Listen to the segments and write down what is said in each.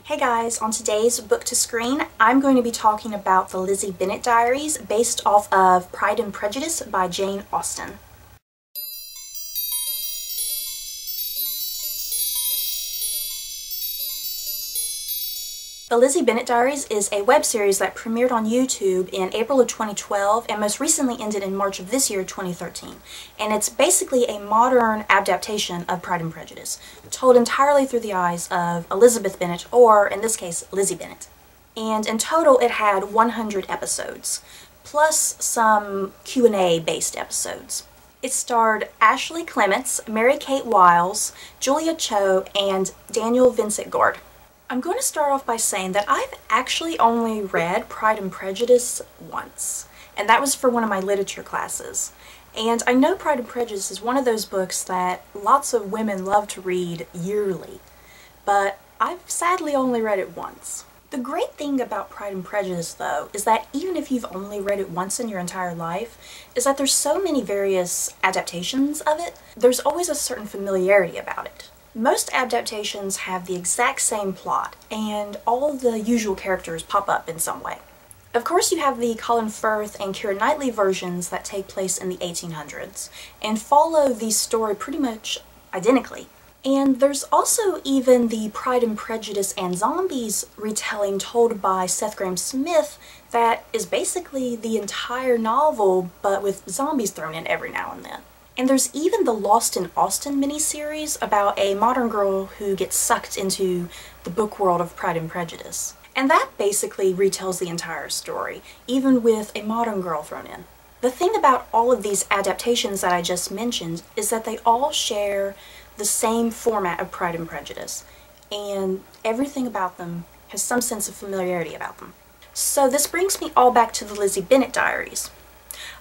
Hey guys, on today's Book to Screen, I'm going to be talking about the Lizzie Bennet Diaries based off of Pride and Prejudice by Jane Austen. The Lizzie Bennet Diaries is a web series that premiered on YouTube in April of 2012 and most recently ended in March of this year, 2013. And it's basically a modern adaptation of Pride and Prejudice, told entirely through the eyes of Elizabeth Bennet, or in this case, Lizzie Bennet. And in total it had 100 episodes, plus some Q&A based episodes. It starred Ashley Clements, Mary-Kate Wiles, Julia Cho, and Daniel Vincent Gord. I'm going to start off by saying that I've actually only read Pride and Prejudice once, and that was for one of my literature classes. And I know Pride and Prejudice is one of those books that lots of women love to read yearly, but I've sadly only read it once. The great thing about Pride and Prejudice, though, is that even if you've only read it once in your entire life, is that there's so many various adaptations of it, there's always a certain familiarity about it. Most adaptations have the exact same plot, and all the usual characters pop up in some way. Of course, you have the Colin Firth and Keira Knightley versions that take place in the 1800s, and follow the story pretty much identically. And there's also even the Pride and Prejudice and Zombies retelling told by Seth Grahame-Smith that is basically the entire novel, but with zombies thrown in every now and then. And there's even the Lost in Austen miniseries about a modern girl who gets sucked into the book world of Pride and Prejudice. And that basically retells the entire story, even with a modern girl thrown in. The thing about all of these adaptations that I just mentioned is that they all share the same format of Pride and Prejudice, and everything about them has some sense of familiarity about them. So this brings me all back to the Lizzie Bennet Diaries.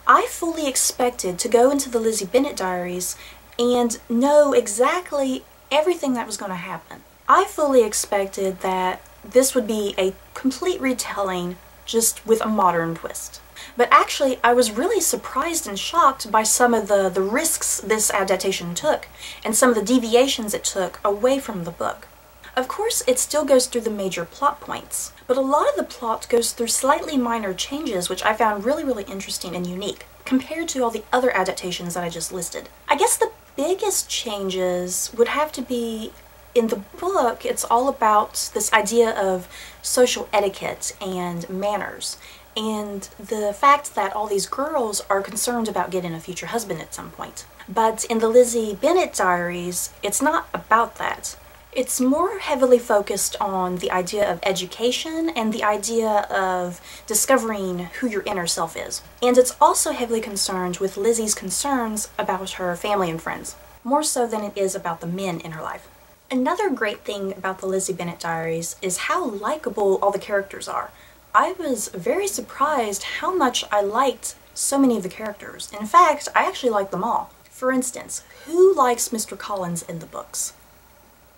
I fully expected to go into the Lizzie Bennet Diaries and know exactly everything that was going to happen. I fully expected that this would be a complete retelling, just with a modern twist. But actually, I was really surprised and shocked by some of the risks this adaptation took, and some of the deviations it took away from the book. Of course, it still goes through the major plot points, but a lot of the plot goes through slightly minor changes which I found really interesting and unique, compared to all the other adaptations that I just listed. I guess the biggest changes would have to be, in the book, it's all about this idea of social etiquette and manners, and the fact that all these girls are concerned about getting a future husband at some point. But in the Lizzie Bennet Diaries, it's not about that. It's more heavily focused on the idea of education and the idea of discovering who your inner self is. And it's also heavily concerned with Lizzie's concerns about her family and friends, more so than it is about the men in her life. Another great thing about the Lizzie Bennet Diaries is how likable all the characters are. I was very surprised how much I liked so many of the characters. In fact, I actually liked them all. For instance, who likes Mr. Collins in the books?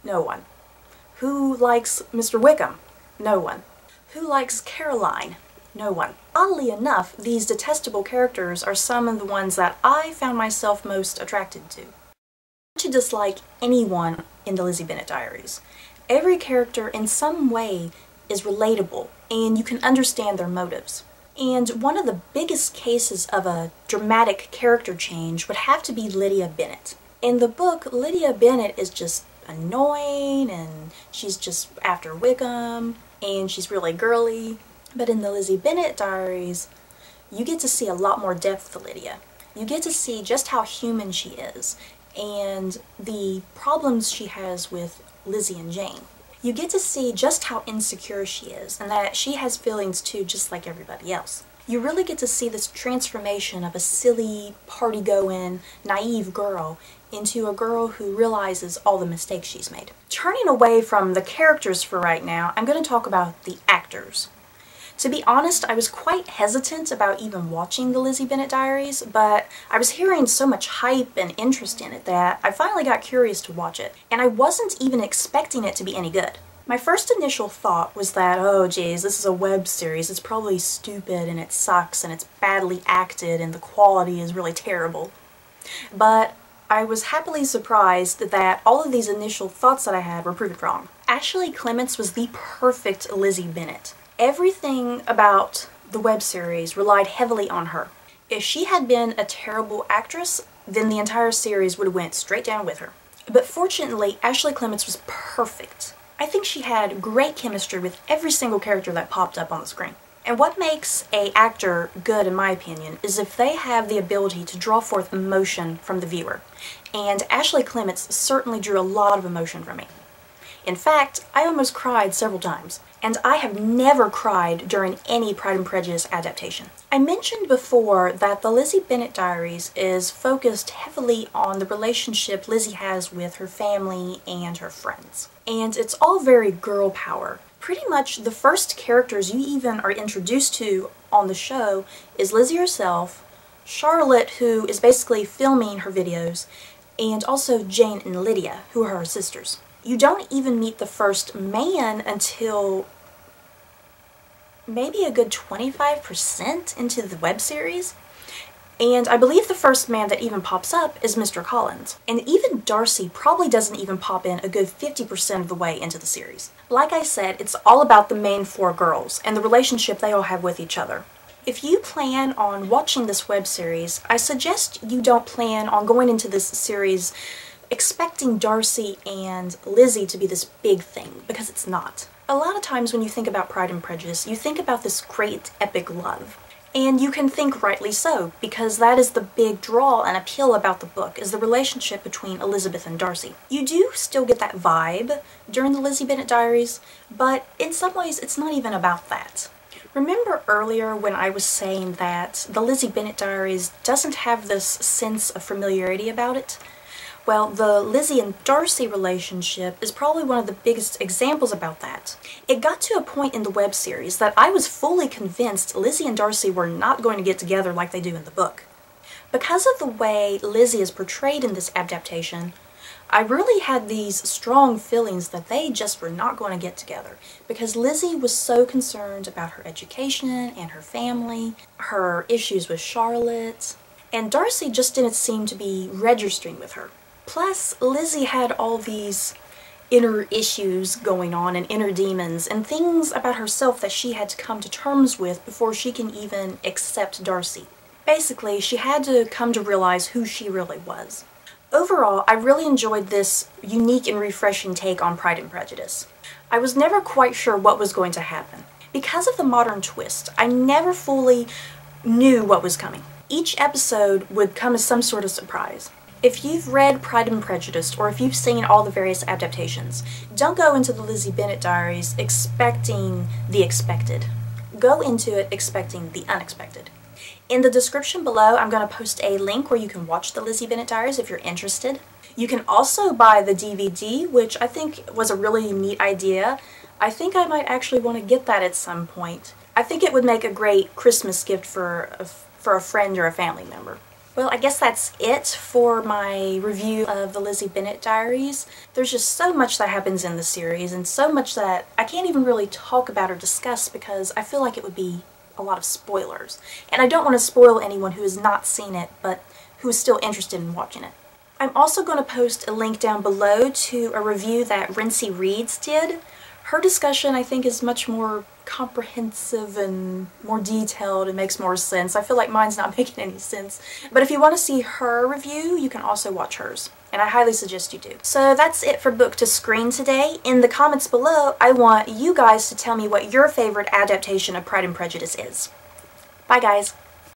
No one. Who likes Mr. Wickham? No one. Who likes Caroline? No one. Oddly enough, these detestable characters are some of the ones that I found myself most attracted to. I don't dislike anyone in the Lizzie Bennet Diaries. Every character in some way is relatable, and you can understand their motives. And one of the biggest cases of a dramatic character change would have to be Lydia Bennet. In the book, Lydia Bennet is just annoying, and she's just after Wickham, and she's really girly. But in the Lizzie Bennet Diaries, you get to see a lot more depth to Lydia. You get to see just how human she is, and the problems she has with Lizzie and Jane. You get to see just how insecure she is, and that she has feelings too, just like everybody else. You really get to see this transformation of a silly, party-going, naive girl into a girl who realizes all the mistakes she's made. Turning away from the characters for right now, I'm going to talk about the actors. To be honest, I was quite hesitant about even watching the Lizzie Bennet Diaries, but I was hearing so much hype and interest in it that I finally got curious to watch it, and I wasn't even expecting it to be any good. My first initial thought was that, oh geez, this is a web series, it's probably stupid and it sucks and it's badly acted and the quality is really terrible. But I was happily surprised that all of these initial thoughts that I had were proven wrong. Ashley Clements was the perfect Lizzie Bennet. Everything about the web series relied heavily on her. If she had been a terrible actress, then the entire series would have went straight down with her. But fortunately, Ashley Clements was perfect. I think she had great chemistry with every single character that popped up on the screen. And what makes an actor good, in my opinion, is if they have the ability to draw forth emotion from the viewer. And Ashley Clements certainly drew a lot of emotion from me. In fact, I almost cried several times, and I have never cried during any Pride and Prejudice adaptation. I mentioned before that the Lizzie Bennet Diaries is focused heavily on the relationship Lizzie has with her family and her friends. And it's all very girl power. Pretty much the first characters you even are introduced to on the show is Lizzie herself, Charlotte, who is basically filming her videos, and also Jane and Lydia, who are her sisters. You don't even meet the first man until maybe a good 25% into the web series. And I believe the first man that even pops up is Mr. Collins. And even Darcy probably doesn't even pop in a good 50% of the way into the series. Like I said, it's all about the main four girls and the relationship they all have with each other. If you plan on watching this web series, I suggest you don't plan on going into this series expecting Darcy and Lizzie to be this big thing, because it's not. A lot of times when you think about Pride and Prejudice, you think about this great epic love. And you can think rightly so, because that is the big draw and appeal about the book, is the relationship between Elizabeth and Darcy. You do still get that vibe during the Lizzie Bennet Diaries, but in some ways it's not even about that. Remember earlier when I was saying that the Lizzie Bennet Diaries doesn't have this sense of familiarity about it? Well, the Lizzie and Darcy relationship is probably one of the biggest examples about that. It got to a point in the web series that I was fully convinced Lizzie and Darcy were not going to get together like they do in the book. Because of the way Lizzie is portrayed in this adaptation, I really had these strong feelings that they just were not going to get together, because Lizzie was so concerned about her education and her family, her issues with Charlotte, and Darcy just didn't seem to be registering with her. Plus, Lizzie had all these inner issues going on and inner demons and things about herself that she had to come to terms with before she can even accept Darcy. Basically, she had to come to realize who she really was. Overall, I really enjoyed this unique and refreshing take on Pride and Prejudice. I was never quite sure what was going to happen. Because of the modern twist, I never fully knew what was coming. Each episode would come as some sort of surprise. If you've read Pride and Prejudice, or if you've seen all the various adaptations, don't go into the Lizzie Bennet Diaries expecting the expected. Go into it expecting the unexpected. In the description below, I'm going to post a link where you can watch the Lizzie Bennet Diaries if you're interested. You can also buy the DVD, which I think was a really neat idea. I think I might actually want to get that at some point. I think it would make a great Christmas gift for a friend or a family member. Well, I guess that's it for my review of the Lizzie Bennet Diaries. There's just so much that happens in the series, and so much that I can't even really talk about or discuss because I feel like it would be a lot of spoilers. And I don't want to spoil anyone who has not seen it, but who is still interested in watching it. I'm also going to post a link down below to a review that Rinceyreads did. Her discussion, I think, is much more comprehensive and more detailed and makes more sense. I feel like mine's not making any sense. But if you want to see her review, you can also watch hers. And I highly suggest you do. So that's it for Book to Screen today. In the comments below, I want you guys to tell me what your favorite adaptation of Pride and Prejudice is. Bye guys!